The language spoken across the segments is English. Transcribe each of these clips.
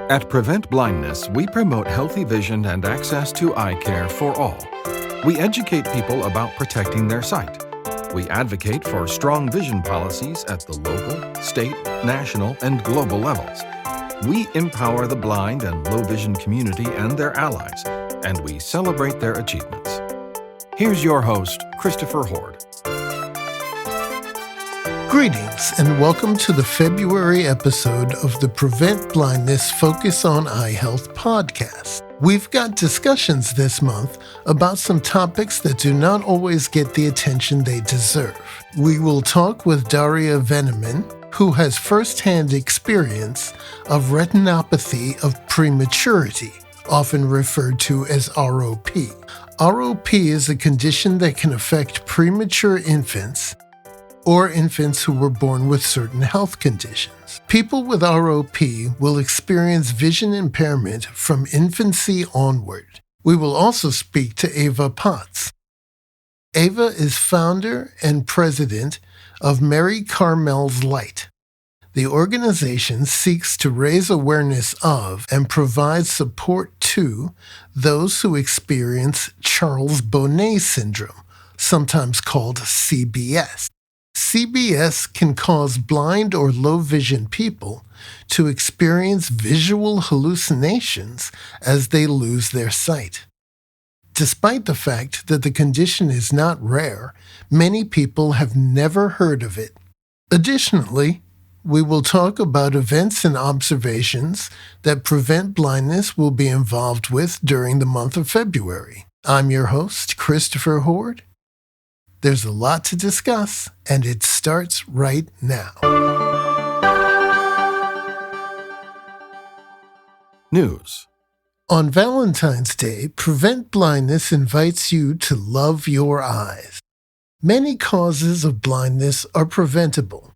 At Prevent Blindness, we promote healthy vision and access to eye care for all. We educate people about protecting their sight. We advocate for strong vision policies at the local, state, national, and global levels. We empower the blind and low vision community and their allies, and we celebrate their achievements. Here's your host, Christopher Hord. Greetings and welcome to the February episode of the Prevent Blindness Focus on Eye Health podcast. We've got discussions this month about some topics that do not always get the attention they deserve. We will talk with Daria Veneman, who has firsthand experience of retinopathy of prematurity, often referred to as ROP. ROP is a condition that can affect premature infants or infants who were born with certain health conditions. People with ROP will experience vision impairment from infancy onward. We will also speak to Ava Potts. Ava is founder and president of Mary Carmel's Light. The organization seeks to raise awareness of and provide support to those who experience Charles Bonnet syndrome, sometimes called CBS. CBS can cause blind or low vision people to experience visual hallucinations as they lose their sight. Despite the fact that the condition is not rare, many people have never heard of it. Additionally, we will talk about events and observations that Prevent Blindness will be involved with during the month of February. I'm your host, Christopher Hord. There's a lot to discuss, and it starts right now. News. On Valentine's Day, Prevent Blindness invites you to love your eyes. Many causes of blindness are preventable,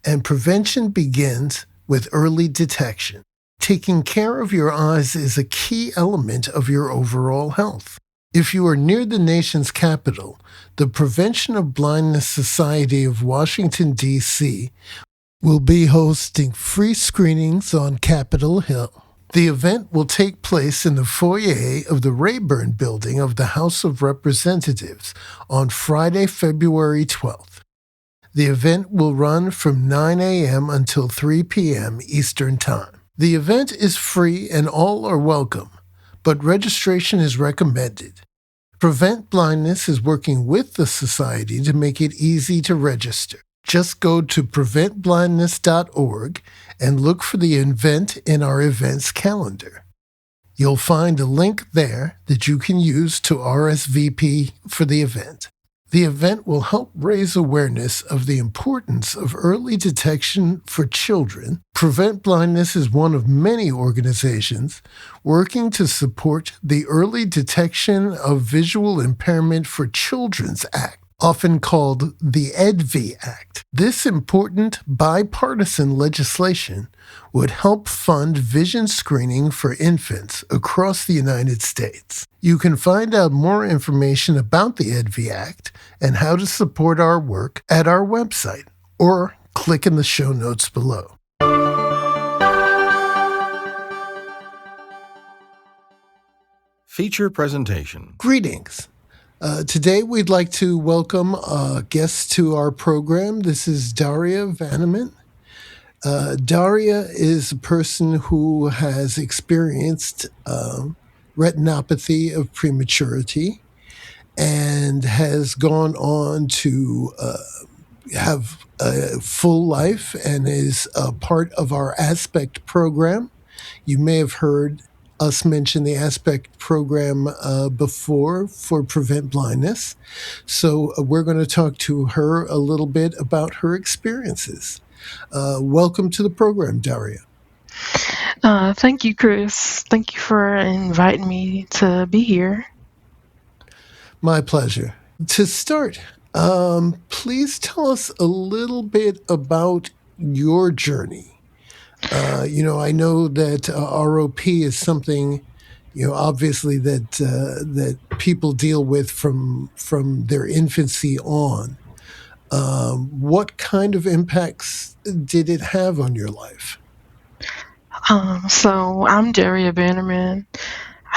and prevention begins with early detection. Taking care of your eyes is a key element of your overall health. If you are near the nation's capital, the Prevention of Blindness Society of Washington, D.C. will be hosting free screenings on Capitol Hill. The event will take place in the foyer of the Rayburn Building of the House of Representatives on Friday, February 12th. The event will run from 9 a.m. until 3 p.m. Eastern Time. The event is free and all are welcome, but registration is recommended. Prevent Blindness is working with the Society to make it easy to register. Just go to preventblindness.org and look for the event in our events calendar. You'll find a link there that you can use to RSVP for the event. The event will help raise awareness of the importance of early detection for children. Prevent Blindness is one of many organizations working to support the Early Detection of Visual Impairment for Children's Act, often called the EDV Act. This important bipartisan legislation would help fund vision screening for infants across the United States. You can find out more information about the EDV Act and how to support our work at our website, or click in the show notes below. Feature presentation. Greetings. Today we'd like to welcome a guest to our program. This is Daria Veneman. Daria is a person who has experienced retinopathy of prematurity and has gone on to have a full life and is a part of our Aspect program. You may have heard us mention the Aspect program before for Prevent Blindness. So we're going to talk to her a little bit about her experiences. Welcome to the program, Daria. Thank you, Chris. Thank you for inviting me to be here. My pleasure. To start, please tell us a little bit about your journey. I know that ROP is something, obviously that people deal with from their infancy on. What kind of impacts did it have on your life? So I'm Daria Bannerman.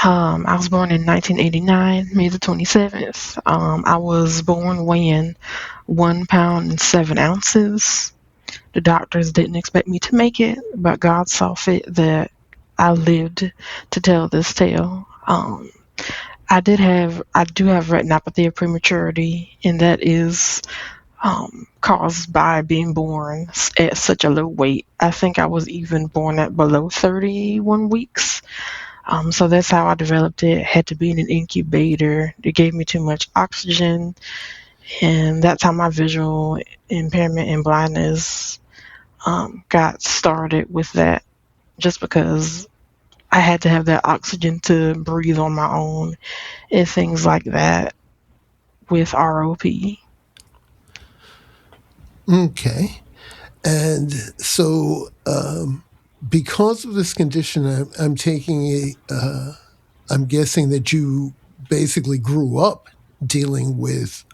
I was born in 1989, May the 27th. I was born weighing 1 pound and 7 ounces. The doctors didn't expect me to make it, but God saw fit that I lived to tell this tale. I do have retinopathy of prematurity, and that is caused by being born at such a low weight. I think I was even born at below 31 weeks. So that's how I developed it. Had to be in an incubator. They gave me too much oxygen, and that's how my visual impairment and blindness got started with that. Just because I had to have that oxygen to breathe on my own and things like that with ROP. Okay. And so, because of this condition, I'm taking I'm guessing that you basically grew up dealing with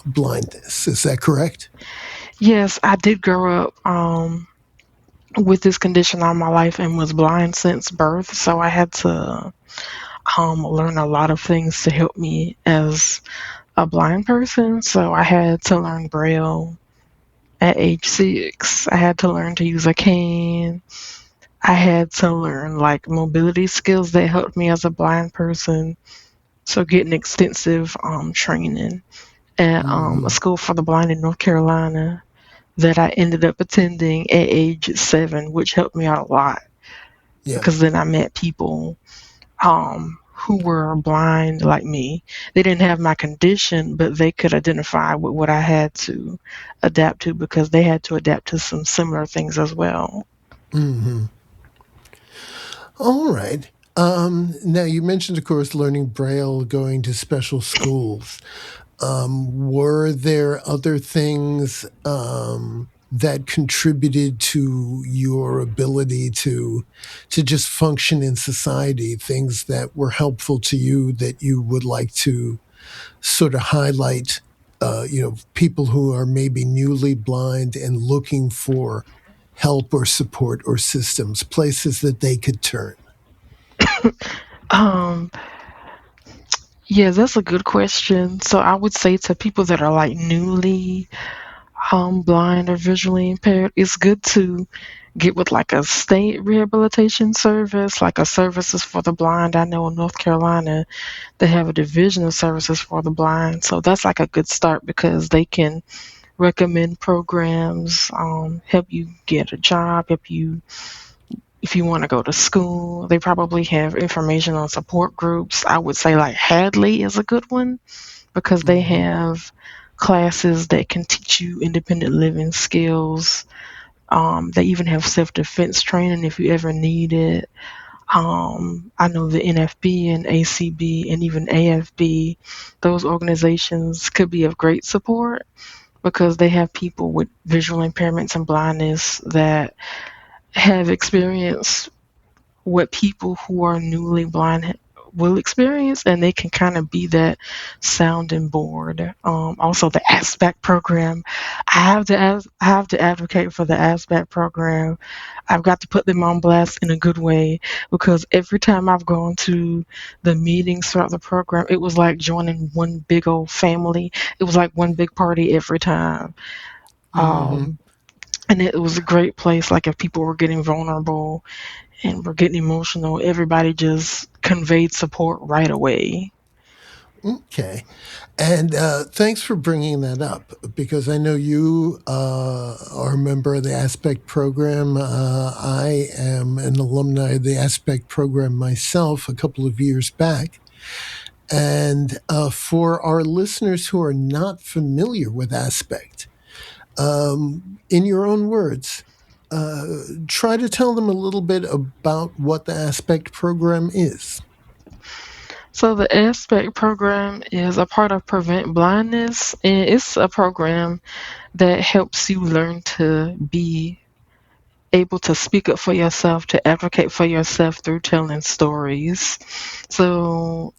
blindness. Is that correct? Yes, I did grow up with this condition all my life and was blind since birth. So I had to learn a lot of things to help me as a blind person. So I had to learn Braille at age 6. I had to learn to use a cane. I had to learn like mobility skills that helped me as a blind person. So getting extensive training at a Hmm. school for the blind in North Carolina that I ended up attending at age 7, which helped me out a lot Yeah. because then I met people who were blind like me. They didn't have my condition, but they could identify with what I had to adapt to because they had to adapt to some similar things as well. Hmm. All right. Now, you mentioned, of course, learning Braille, going to special schools. Were there other things that contributed to your ability to just function in society? Things that were helpful to you that you would like to sort of highlight? People who are maybe newly blind and looking for help or support or systems, places that they could turn. Um, yeah, that's a good question. So I would say to people that are like newly blind or visually impaired, it's good to get with like a state rehabilitation service, like a services for the blind. I know in North Carolina they have a division of services for the blind, so that's like a good start because they can recommend programs, help you get a job, help you if you want to go to school. They probably have information on support groups. I would say like Hadley is a good one because they Hmm. have classes that can teach you independent living skills. They even have self defense training if you ever need it. I know the NFB and ACB and even AFB, those organizations could be of great support because they have people with visual impairments and blindness that have experienced what people who are newly blind will experience, and they can kind of be that sounding board. Also, the ASPEC program, I have to advocate for the ASPEC program. I've got to put them on blast in a good way because every time I've gone to the meetings throughout the program, it was like joining one big old family. It was like one big party every time. Hmm. Um, and it was a great place. Like if people were getting vulnerable and were getting emotional, everybody just conveyed support right away. Okay. And thanks for bringing that up because I know you are a member of the Aspect program. I am an alumni of the Aspect program myself a couple of years back. And for our listeners who are not familiar with Aspect, in your own words, uh, try to tell them a little bit about what the Aspect program is. So the ASPECT program is a part of Prevent Blindness, and it's a program that helps you learn to be able to speak up for yourself, to advocate for yourself through telling stories. So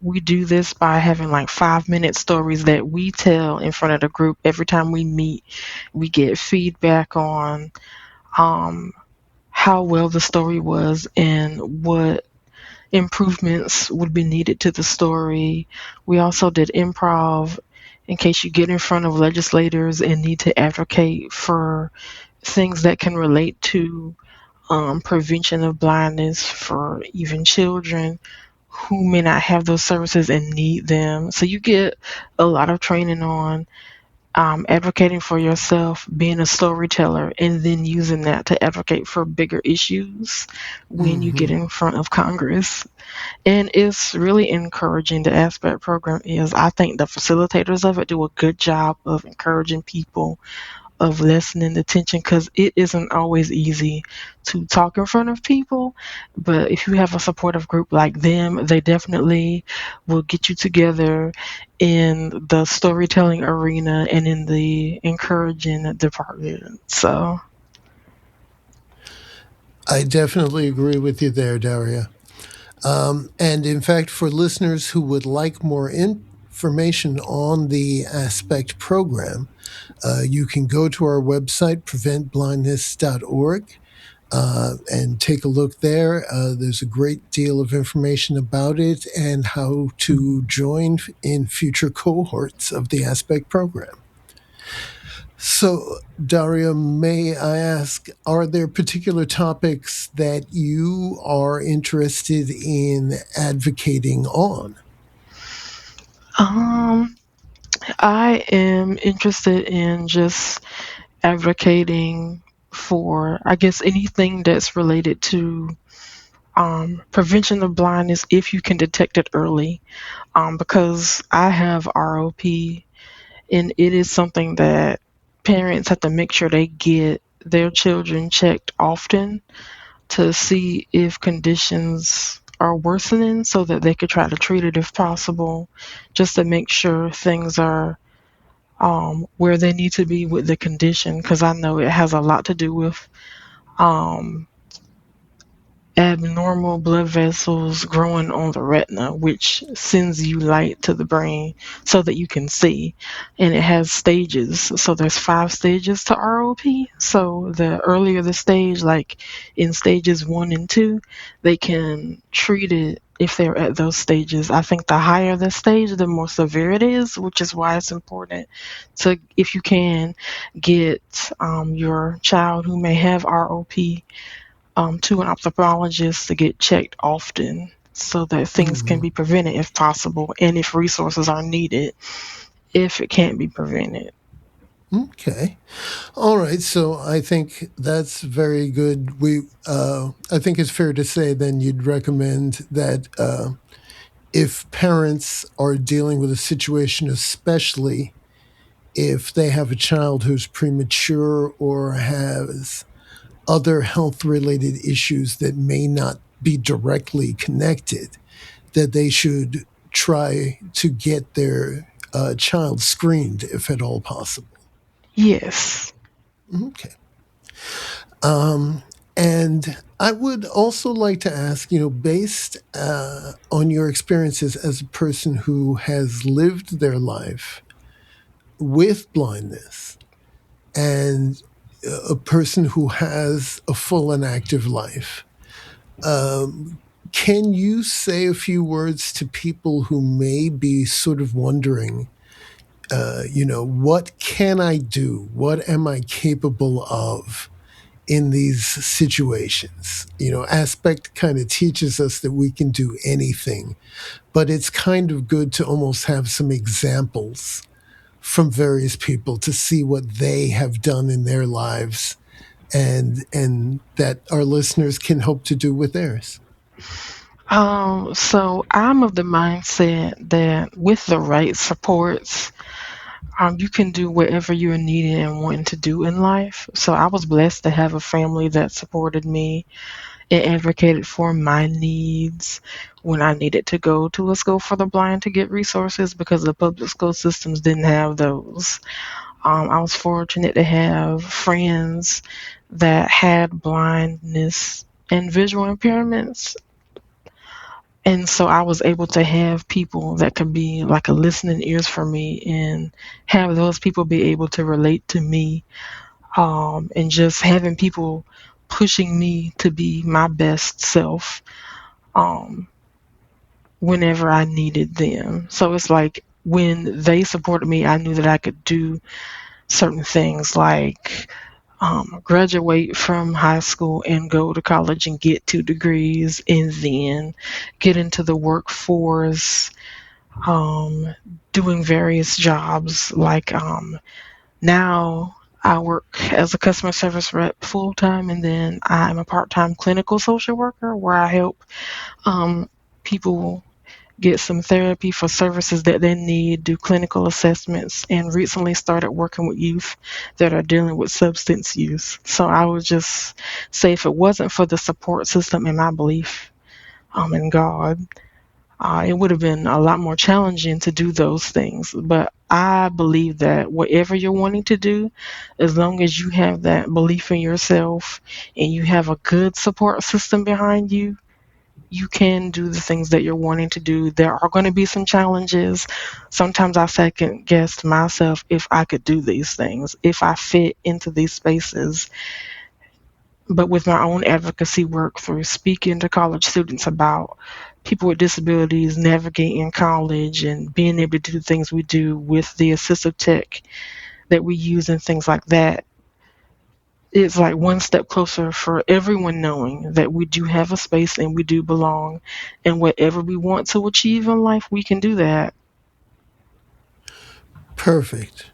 we do this by having like 5-minute stories that we tell in front of the group every time we meet. We get feedback on um, how well the story was and what improvements would be needed to the story. We also did improv in case you get in front of legislators and need to advocate for things that can relate to prevention of blindness for even children who may not have those services and need them. So you get a lot of training on advocating for yourself, being a storyteller, and then using that to advocate for bigger issues when you Hmm. get in front of Congress. And it's really encouraging. The aspect program is, I think the facilitators of it do a good job of encouraging people, of lessening the tension, because it isn't always easy to talk in front of people. But if you have a supportive group like them, they definitely will get you together in the storytelling arena and in the encouraging department. So, I definitely agree with you there, Daria. And in fact, for listeners who would like more information on the Aspect program, you can go to our website, preventblindness.org, and take a look there. There's a great deal of information about it and how to join in future cohorts of the Aspect program. So, Daria, may I ask, are there particular topics that you are interested in advocating on? um, I am interested in just advocating for, I guess, anything that's related to prevention of blindness if you can detect it early. Because I have ROP, and it is something that parents have to make sure they get their children checked often to see if conditions are worsening so that they could try to treat it if possible, just to make sure things are where they need to be with the condition. Because I know it has a lot to do with um, abnormal blood vessels growing on the retina, which sends you light to the brain so that you can see. And it has stages. So there's 5 stages to ROP. So the earlier the stage, like in stages 1 and 2, they can treat it if they're at those stages. I think the higher the stage, the more severe it is, which is why it's important to, if you can, get your child who may have ROP to an ophthalmologist to get checked often so that things can Hmm. be prevented if possible, and if resources are needed if it can't be prevented. Okay. All right. So I think that's very good. I think it's fair to say then you'd recommend that if parents are dealing with a situation, especially if they have a child who's premature or has other health related issues that may not be directly connected, that they should try to get their child screened if at all possible. Yes. Okay. Um, and I would also like to ask, based on your experiences as a person who has lived their life with blindness and a person who has a full and active life, um, can you say a few words to people who may be sort of wondering, what can I do? What am I capable of in these situations? Aspect kind of teaches us that we can do anything, but it's kind of good to almost have some examples from various people to see what they have done in their lives and that our listeners can hope to do with theirs. So I'm of the mindset that with the right supports, you can do whatever you're needing and wanting to do in life. So I was blessed to have a family that supported me and advocated for my needs when I needed to go to a school for the blind to get resources, because the public school systems didn't have those. I was fortunate to have friends that had blindness and visual impairments. And so I was able to have people that could be like a listening ears for me, and have those people be able to relate to me. And just having people pushing me to be my best self um, whenever I needed them. So it's like when they supported me, I knew that I could do certain things like graduate from high school and go to college and get 2 degrees and then get into the workforce, um, doing various jobs. Like now I work as a customer service rep full time, and then I'm a part time clinical social worker where I help people get some therapy for services that they need, do clinical assessments, and recently started working with youth that are dealing with substance use. So I would just say if it wasn't for the support system and my belief in God, it would have been a lot more challenging to do those things. But I believe that whatever you're wanting to do, as long as you have that belief in yourself and you have a good support system behind you, you can do the things that you're wanting to do. There are going to be some challenges. Sometimes I second guessed myself if I could do these things, if I fit into these spaces. But with my own advocacy work through speaking to college students about people with disabilities navigating college and being able to do things we do with the assistive tech that we use and things like that, it's like one step closer for everyone knowing that we do have a space and we do belong, and whatever we want to achieve in life, we can do that. Perfect.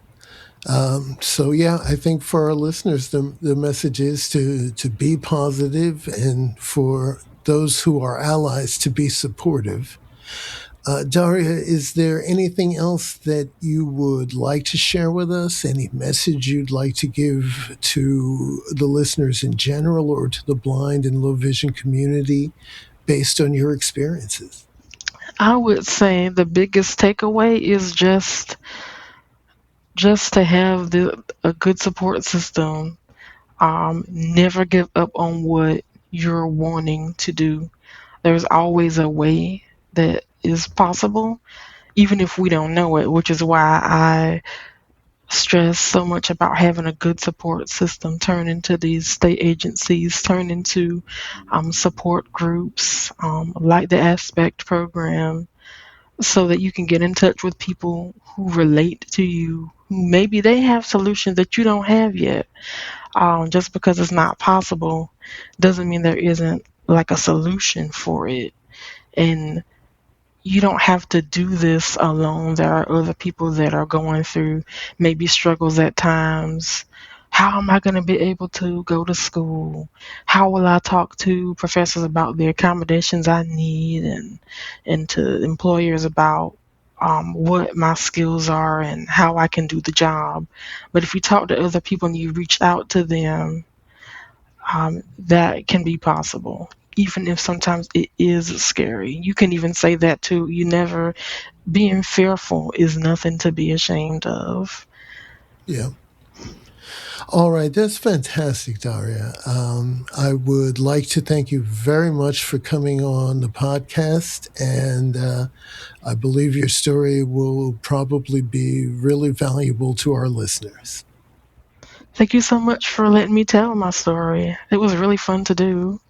So yeah, I think for our listeners, the message is to be positive, and for those who are allies to be supportive. Daria, is there anything else that you would like to share with us? Any message you'd like to give to the listeners in general or to the blind and low vision community based on your experiences? I would say the biggest takeaway is just to have a good support system. Never give up on what you're wanting to do. There's always a way that is possible, even if we don't know it, which is why I stress so much about having a good support system. Turn into these state agencies, turn into support groups like the Aspect program, so that you can get in touch with people who relate to you, who maybe they have solutions that you don't have yet. Just because it's not possible doesn't mean there isn't like a solution for it. And you don't have to do this alone. There are other people that are going through maybe struggles at times. How am I going to be able to go to school? How will I talk to professors about the accommodations I need, and to employers about what my skills are and how I can do the job? But if you talk to other people and you reach out to them, that can be possible, even if sometimes it is scary. You can even say that too. You never, being fearful is nothing to be ashamed of. Yeah. All right, that's fantastic, Daria. I would like to thank you very much for coming on the podcast, and I believe your story will probably be really valuable to our listeners. Thank you so much for letting me tell my story. It was really fun to do.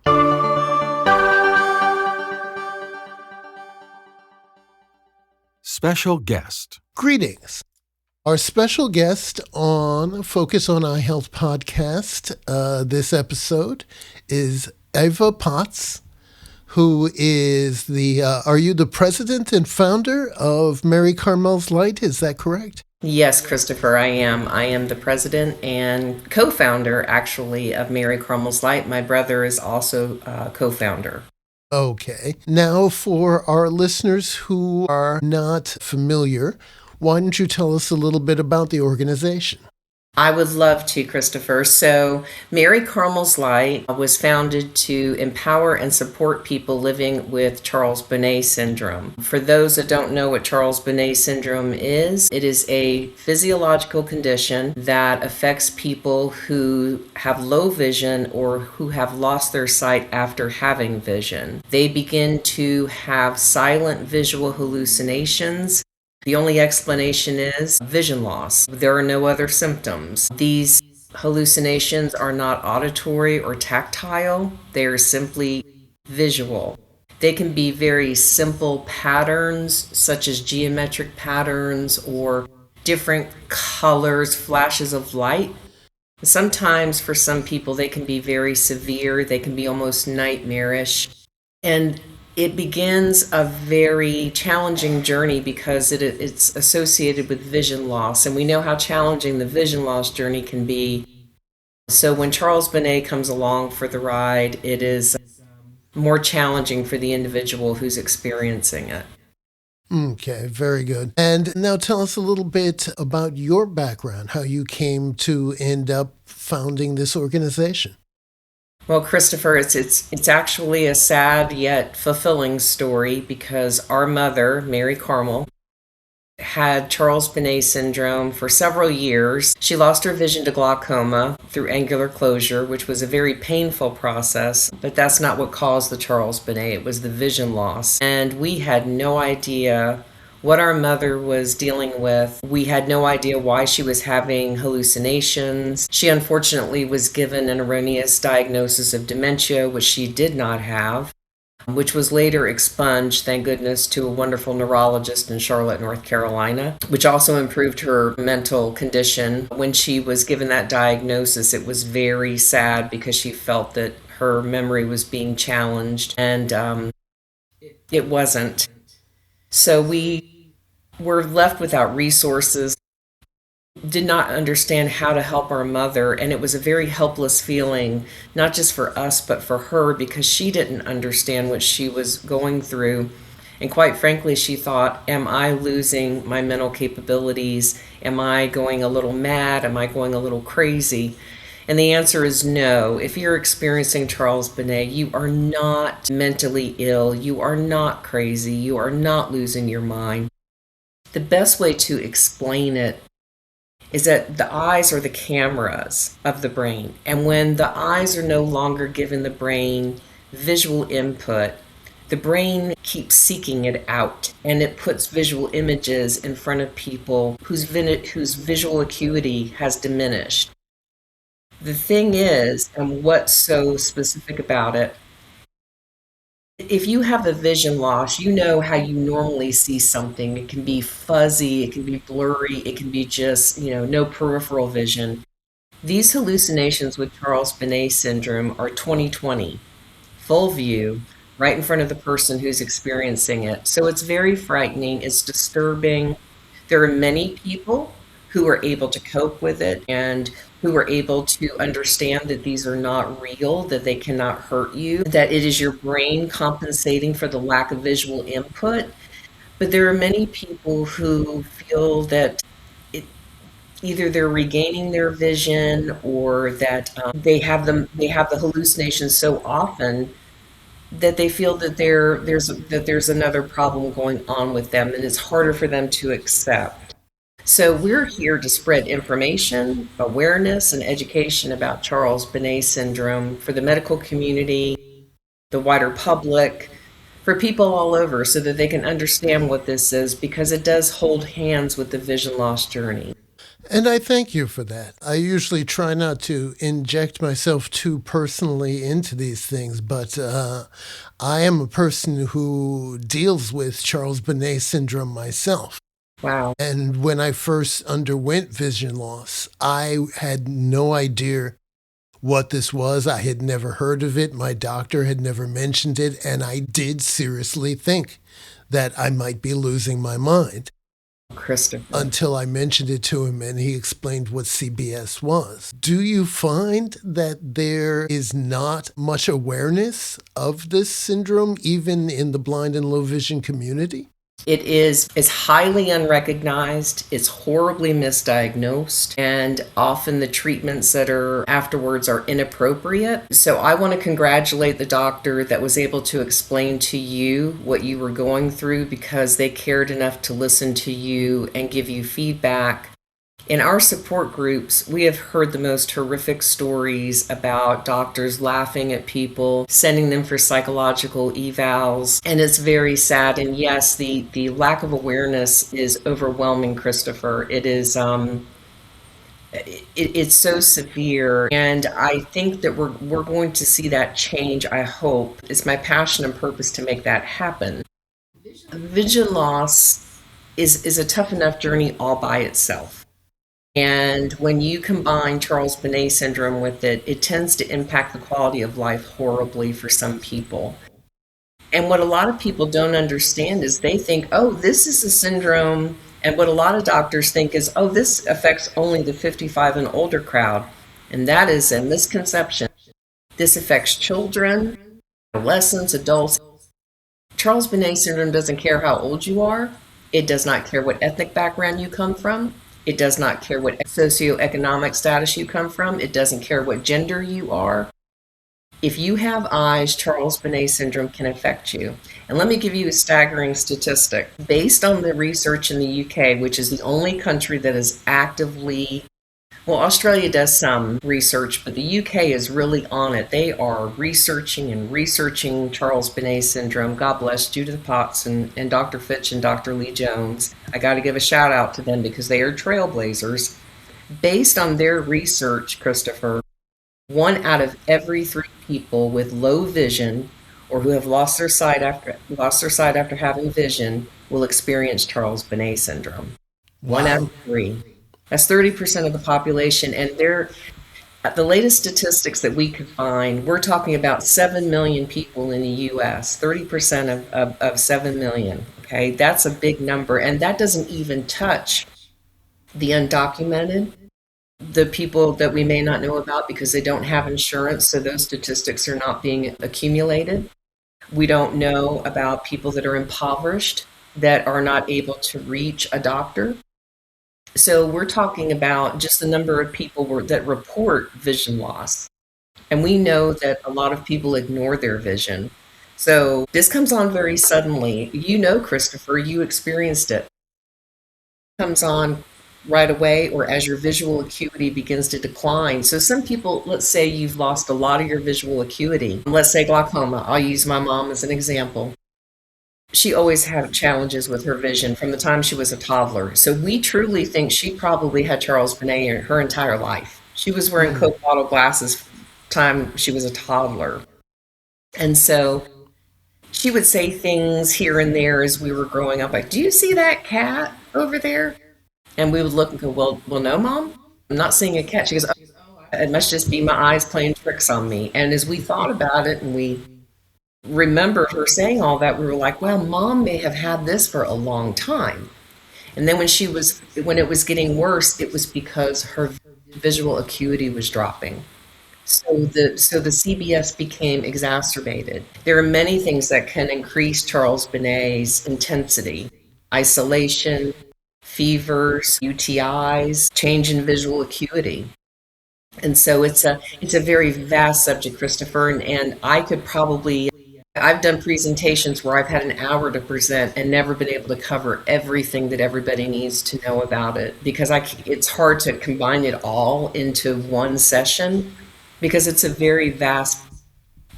Special guest. Greetings. Our special guest on Focus on Eye Health podcast this episode is Eva Potts, who is are you the president and founder of Mary Carmel's Light? Is that correct? Yes, Christopher, I am. I am the president and co-founder, actually, of Mary Carmel's Light. My brother is also co-founder. Okay. Now, for our listeners who are not familiar, why don't you tell us a little bit about the organization? I would love to, Christopher. So, Mary Carmel's Light was founded to empower and support people living with Charles Bonnet syndrome. For those that don't know what Charles Bonnet syndrome is, it is a physiological condition that affects people who have low vision or who have lost their sight after having vision. They begin to have silent visual hallucinations. The only explanation is vision loss. There are no other symptoms. These Hallucinations are not auditory or tactile, they are simply visual. They can be very simple patterns, such as geometric patterns or different colors, flashes of light. Sometimes, for some people, they can be very severe, they can be almost nightmarish. And it begins a very challenging journey because it's associated with vision loss. And we know how challenging the vision loss journey can be. So when Charles Bonnet comes along for the ride, it is more challenging for the individual who's experiencing it. Okay, very good. And now tell us a little bit about your background, how you came to end up founding this organization. Well, Christopher, it's actually a sad yet fulfilling story because our mother, Mary Carmel, had Charles Bonnet syndrome for several years. She lost her vision to glaucoma through angular closure, which was a very painful process, but that's not what caused the Charles Bonnet. It was the vision loss. And we had no idea what our mother was dealing with. We had no idea why she was having hallucinations. She unfortunately was given an erroneous diagnosis of dementia, which she did not have, which was later expunged, thank goodness, to a wonderful neurologist in Charlotte, North Carolina, which also improved her mental condition. When she was given that diagnosis, it was very sad because she felt that her memory was being challenged, and it wasn't. So we were left without resources, did not understand how to help our mother, and it was a very helpless feeling, not just for us but for her, because she didn't understand what she was going through. And quite frankly, she thought, am I losing my mental capabilities? Am I going a little mad? Am I going a little crazy? And the answer is no. If you're experiencing Charles Bonnet, you are not mentally ill, you are not crazy, you are not losing your mind. The best way to explain it is that the eyes are the cameras of the brain. And when the eyes are no longer giving the brain visual input, the brain keeps seeking it out, and it puts visual images in front of people whose visual acuity has diminished. The thing is, and what's so specific about it, if you have a vision loss, you know how you normally see something. It can be fuzzy, it can be blurry, it can be just, no peripheral vision. These hallucinations with Charles Bonnet syndrome are 20/20, full view, right in front of the person who's experiencing it. So it's very frightening, it's disturbing. There are many people who are able to cope with it and who are able to understand that these are not real, that they cannot hurt you, that it is your brain compensating for the lack of visual input. But there are many people who feel that it, either they're regaining their vision or that they have the hallucinations so often that they feel that there's another problem going on with them, and it's harder for them to accept. So we're here to spread information, awareness, and education about Charles Bonnet syndrome for the medical community, the wider public, for people all over, so that they can understand what this is, because it does hold hands with the vision loss journey. And I thank you for that. I usually try not to inject myself too personally into these things, but I am a person who deals with Charles Bonnet syndrome myself. Wow. And when I first underwent vision loss, I had no idea what this was. I had never heard of it. My doctor had never mentioned it. And I did seriously think that I might be losing my mind. Christopher. Until I mentioned it to him and he explained what CBS was. Do you find that there is not much awareness of this syndrome, even in the blind and low vision community? It is highly unrecognized, it's horribly misdiagnosed, and often the treatments that are afterwards are inappropriate. So I want to congratulate the doctor that was able to explain to you what you were going through, because they cared enough to listen to you and give you feedback. In our support groups, we have heard the most horrific stories about doctors laughing at people, sending them for psychological evals, and it's very sad. And yes, the lack of awareness is overwhelming, Christopher. It is it's so severe, and I think that we're going to see that change. I hope it's my passion and purpose to make that happen. Vision loss is a tough enough journey all by itself. And when you combine Charles Bonnet syndrome with it, it tends to impact the quality of life horribly for some people. And what a lot of people don't understand is they think, oh, this is a syndrome. And what a lot of doctors think is, oh, this affects only the 55 and older crowd. And that is a misconception. This affects children, adolescents, adults. Charles Bonnet syndrome doesn't care how old you are. It does not care what ethnic background you come from. It does not care what socioeconomic status you come from. It doesn't care what gender you are. If you have eyes, Charles Bonnet syndrome can affect you. And let me give you a staggering statistic. Based on the research in the UK, which is the only country that is actively, well, Australia does some research, but the UK is really on it. They are researching Charles Bonnet syndrome. God bless Judith Potts and Dr. Fitch and Dr. Lee Jones. I got to give a shout out to them because they are trailblazers. Based on their research, Christopher, 1 out of every 3 people with low vision or who have lost their sight after having vision will experience Charles Bonnet syndrome. One out Wow. of three. That's 30% of the population, and they're at the latest statistics that we could find. We're talking about 7 million people in the U.S. 30% of 7 million. Okay, that's a big number, and that doesn't even touch the undocumented, the people that we may not know about because they don't have insurance, so those statistics are not being accumulated. We don't know about people that are impoverished, that are not able to reach a doctor. So we're talking about just the number of people that report vision loss. And we know that a lot of people ignore their vision. So this comes on very suddenly. You know, Christopher, you experienced it. It comes on right away or as your visual acuity begins to decline. So some people, let's say you've lost a lot of your visual acuity. Let's say glaucoma. I'll use my mom as an example. She always had challenges with her vision from the time she was a toddler. So we truly think she probably had Charles Bonnet her entire life. She was wearing Coke bottle glasses time she was a toddler. And so she would say things here and there as we were growing up, like, do you see that cat over there? And we would look and go, well, no, Mom, I'm not seeing a cat. She goes, oh, it must just be my eyes playing tricks on me. And as we thought about it and we remembered her saying all that, we were like, well, Mom may have had this for a long time. And then when it was getting worse, it was because her visual acuity was dropping. So the CBS became exacerbated. There are many things that can increase Charles Bonnet's intensity: isolation, fevers, UTIs, change in visual acuity. And so it's a very vast subject, Christopher, and I've done presentations where I've had an hour to present and never been able to cover everything that everybody needs to know about it because it's hard to combine it all into one session because it's a very vast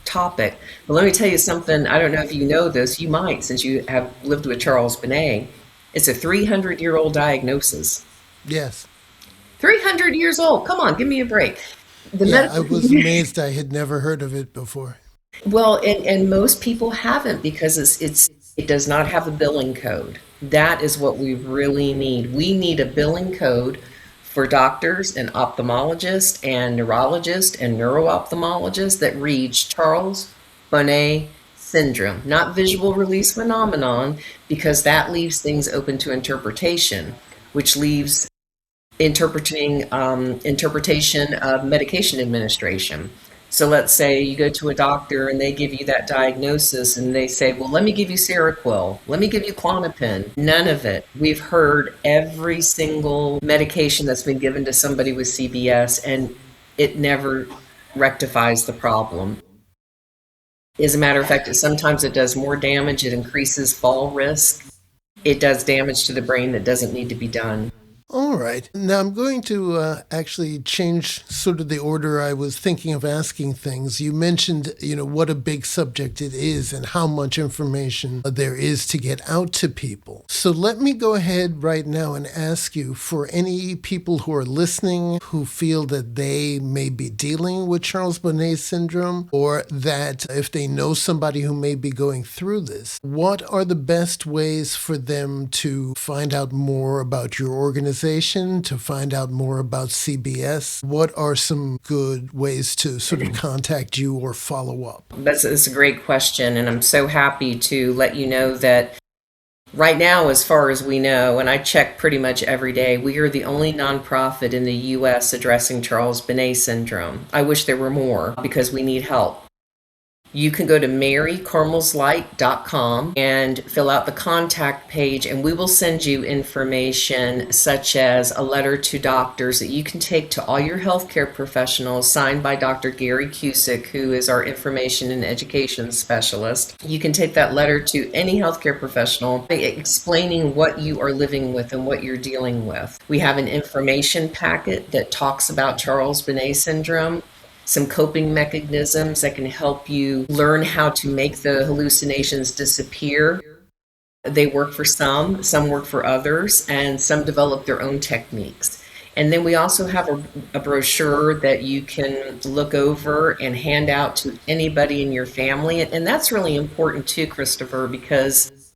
topic. But let me tell you something. I don't know if you know this. You might, since you have lived with Charles Bonnet. It's a 300-year-old diagnosis. Yes. 300 years old. Come on, give me a break. The Yeah, I medical was amazed I had never heard of it before. Well, and most people haven't because it does not have a billing code. That is what we really need. We need a billing code for doctors and ophthalmologists and neurologists and neuro-ophthalmologists that reads Charles Bonnet syndrome, not visual release phenomenon, because that leaves things open to interpretation, which leaves interpretation of medication administration. So let's say you go to a doctor and they give you that diagnosis and they say, well, let me give you Seroquel, let me give you Klonopin. None of it. We've heard every single medication that's been given to somebody with CBS and it never rectifies the problem. As a matter of fact, sometimes it does more damage. It increases fall risk. It does damage to the brain that doesn't need to be done. All right. Now I'm going to actually change sort of the order I was thinking of asking things. You mentioned, what a big subject it is and how much information there is to get out to people. So let me go ahead right now and ask you, for any people who are listening who feel that they may be dealing with Charles Bonnet syndrome, or that if they know somebody who may be going through this, what are the best ways for them to find out more about your organization, to find out more about CBS? What are some good ways to sort of contact you or follow up? That's a great question, and I'm so happy to let you know that right now, as far as we know, and I check pretty much every day, we are the only nonprofit in the U.S. addressing Charles Bonnet syndrome. I wish there were more because we need help. You can go to marycarmelslight.com and fill out the contact page, and we will send you information such as a letter to doctors that you can take to all your healthcare professionals, signed by Dr. Gary Cusick, who is our information and education specialist. You can take that letter to any healthcare professional explaining what you are living with and what you're dealing with. We have an information packet that talks about Charles Bonnet syndrome, some coping mechanisms that can help you learn how to make the hallucinations disappear. They work for some work for others, and some develop their own techniques. And then we also have a brochure that you can look over and hand out to anybody in your family. And that's really important too, Christopher, because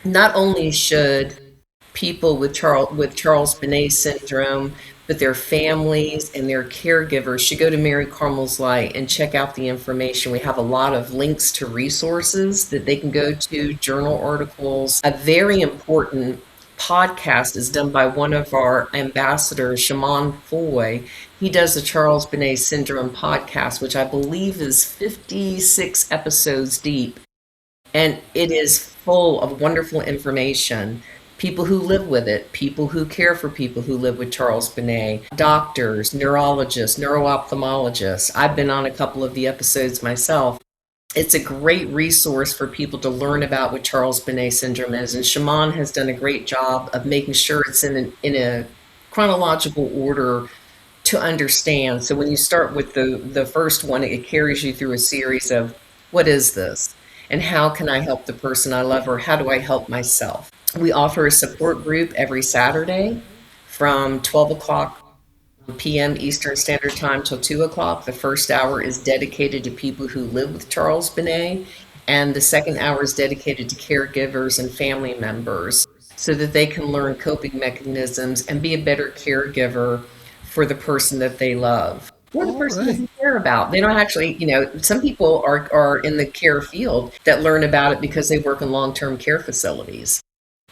not only should people with Charles Bonnet syndrome, but their families and their caregivers should go to Mary Carmel's Light and check out the information. We have a lot of links to resources that they can go to, journal articles. A very important podcast is done by one of our ambassadors, Shimon Foy. He does the Charles Bonnet Syndrome podcast, which I believe is 56 episodes deep. And it is full of wonderful information. People who live with it, people who care for people who live with Charles Bonnet, doctors, neurologists, neuro-ophthalmologists. I've been on a couple of the episodes myself. It's a great resource for people to learn about what Charles Bonnet syndrome is. And Shimon has done a great job of making sure it's in a chronological order to understand. So when you start with the first one, it carries you through a series of, what is this? And how can I help the person I love, or how do I help myself? We offer a support group every Saturday from 12 o'clock p.m. Eastern Standard Time till 2 o'clock. The first hour is dedicated to people who live with Charles Bonnet, and the second hour is dedicated to caregivers and family members so that they can learn coping mechanisms and be a better caregiver for the person that they love, or the person that they care about. They don't actually, some people are in the care field that learn about it because they work in long-term care facilities.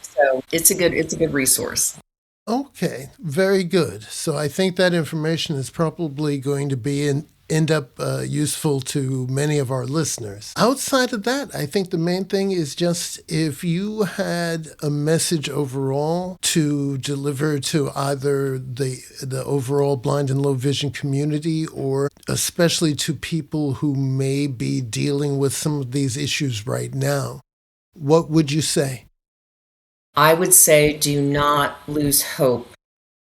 So it's a good resource. Okay, very good. So I think that information is probably going to be end up useful to many of our listeners. Outside of that, I think the main thing is just if you had a message overall to deliver to either the overall blind and low vision community, or especially to people who may be dealing with some of these issues right now, what would you say? I would say do not lose hope.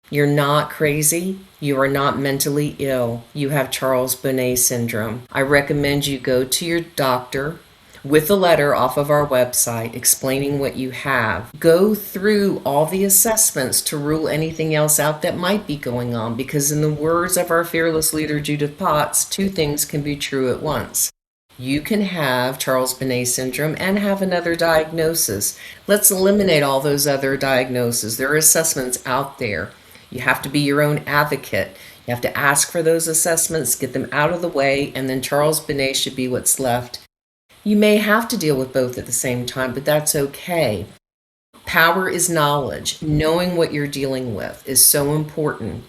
You're not crazy. You are not mentally ill. You have Charles Bonnet syndrome. I recommend you go to your doctor with a letter off of our website explaining what you have. Go through all the assessments to rule anything else out that might be going on, because in the words of our fearless leader, Judith Potts, two things can be true at once. You can have Charles Bonnet syndrome and have another diagnosis. Let's eliminate all those other diagnoses. There are assessments out there. You have to be your own advocate. You have to ask for those assessments, get them out of the way, and then Charles Bonnet should be what's left. You may have to deal with both at the same time, but that's okay. Power is knowledge. Knowing what you're dealing with is so important.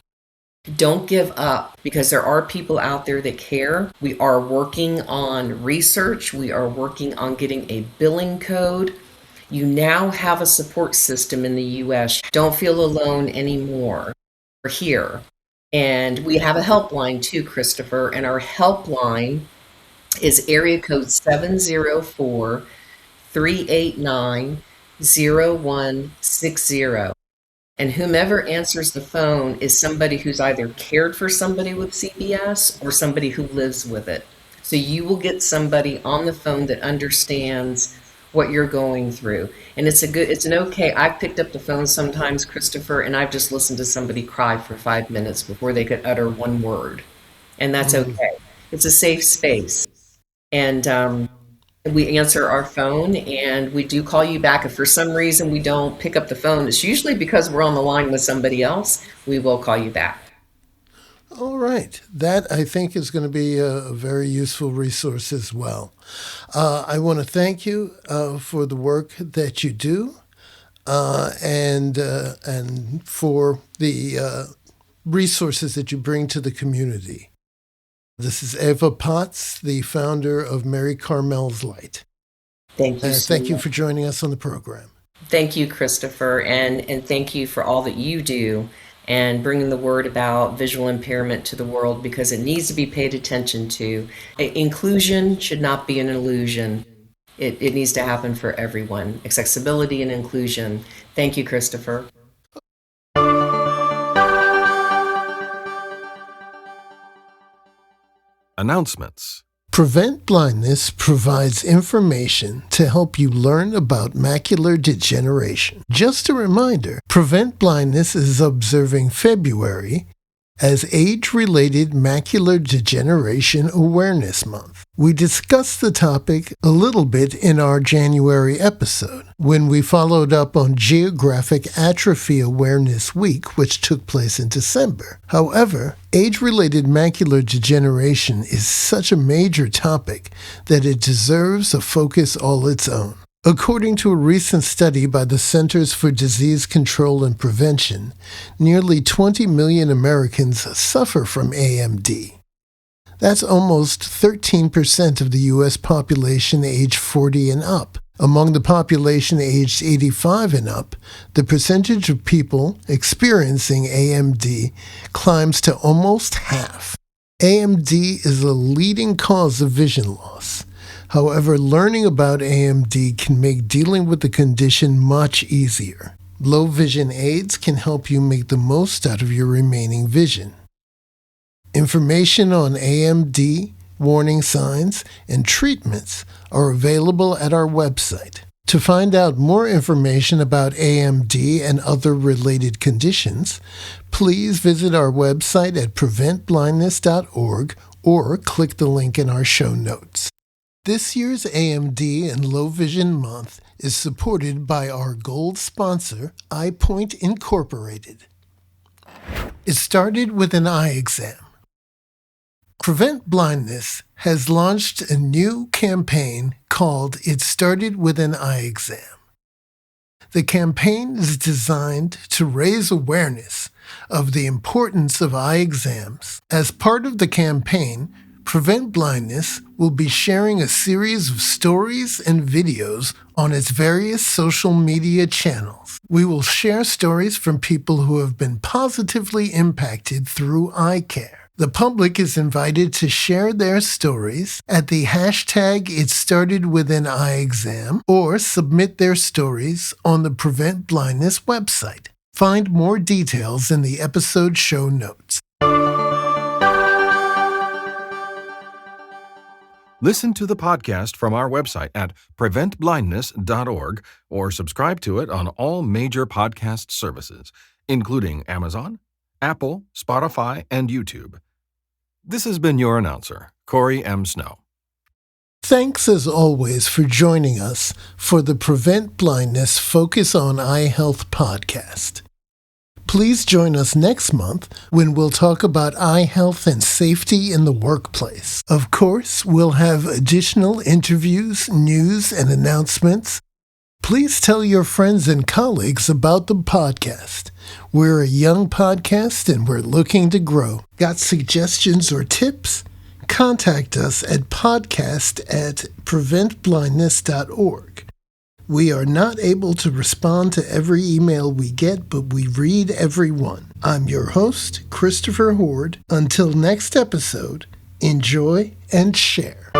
Don't give up, because there are people out there that care. We are working on research. We are working on getting a billing code. You now have a support system in the U.S. Don't feel alone anymore. We're here. And we have a helpline too, Christopher, and our helpline is area code 704-389-0160. And whomever answers the phone is somebody who's either cared for somebody with CBS or somebody who lives with it. So you will get somebody on the phone that understands what you're going through. And it's an okay. I've picked up the phone sometimes, Christopher, and I've just listened to somebody cry for 5 minutes before they could utter one word. And that's okay. It's a safe space. And we answer our phone and we do call you back. If for some reason we don't pick up the phone, it's usually because we're on the line with somebody else. We will call you back. All right. That, I think, is going to be a very useful resource as well. I want to thank you for the work that you do and for the resources that you bring to the community. This is Eva Potts, the founder of Mary Carmel's Light. Thank you. Thank you for joining us on the program. Thank you, Christopher, and thank you for all that you do and bringing the word about visual impairment to the world, because it needs to be paid attention to. Inclusion should not be an illusion. It needs to happen for everyone. Accessibility and inclusion. Thank you, Christopher. Announcements. Prevent Blindness provides information to help you learn about macular degeneration. Just a reminder, Prevent Blindness is observing February as Age-Related Macular Degeneration Awareness Month. We discussed the topic a little bit in our January episode, when we followed up on Geographic Atrophy Awareness Week, which took place in December. However, age-related macular degeneration is such a major topic that it deserves a focus all its own. According to a recent study by the Centers for Disease Control and Prevention, nearly 20 million Americans suffer from AMD. That's almost 13% of the U.S. population aged 40 and up. Among the population aged 85 and up, the percentage of people experiencing AMD climbs to almost half. AMD is a leading cause of vision loss. However, learning about AMD can make dealing with the condition much easier. Low vision aids can help you make the most out of your remaining vision. Information on AMD, warning signs, and treatments are available at our website. To find out more information about AMD and other related conditions, please visit our website at preventblindness.org or click the link in our show notes. This year's AMD and Low Vision Month is supported by our gold sponsor, EyePoint Incorporated. It started with an eye exam. Prevent Blindness has launched a new campaign called It Started with an Eye Exam. The campaign is designed to raise awareness of the importance of eye exams. As part of the campaign, Prevent Blindness will be sharing a series of stories and videos on its various social media channels. We will share stories from people who have been positively impacted through eye care. The public is invited to share their stories at the hashtag #ItStartedWithAnEyeExam or submit their stories on the Prevent Blindness website. Find more details in the episode show notes. Listen to the podcast from our website at preventblindness.org or subscribe to it on all major podcast services, including Amazon, Apple, Spotify, and YouTube. This has been your announcer, Corey M. Snow. Thanks as always for joining us for the Prevent Blindness Focus on Eye Health podcast. Please join us next month when we'll talk about eye health and safety in the workplace. Of course, we'll have additional interviews, news, and announcements. Please tell your friends and colleagues about the podcast. We're a young podcast and we're looking to grow. Got suggestions or tips? Contact us at podcast@preventblindness.org. We are not able to respond to every email we get, but we read every one. I'm your host, Christopher Horde. Until next episode, enjoy and share.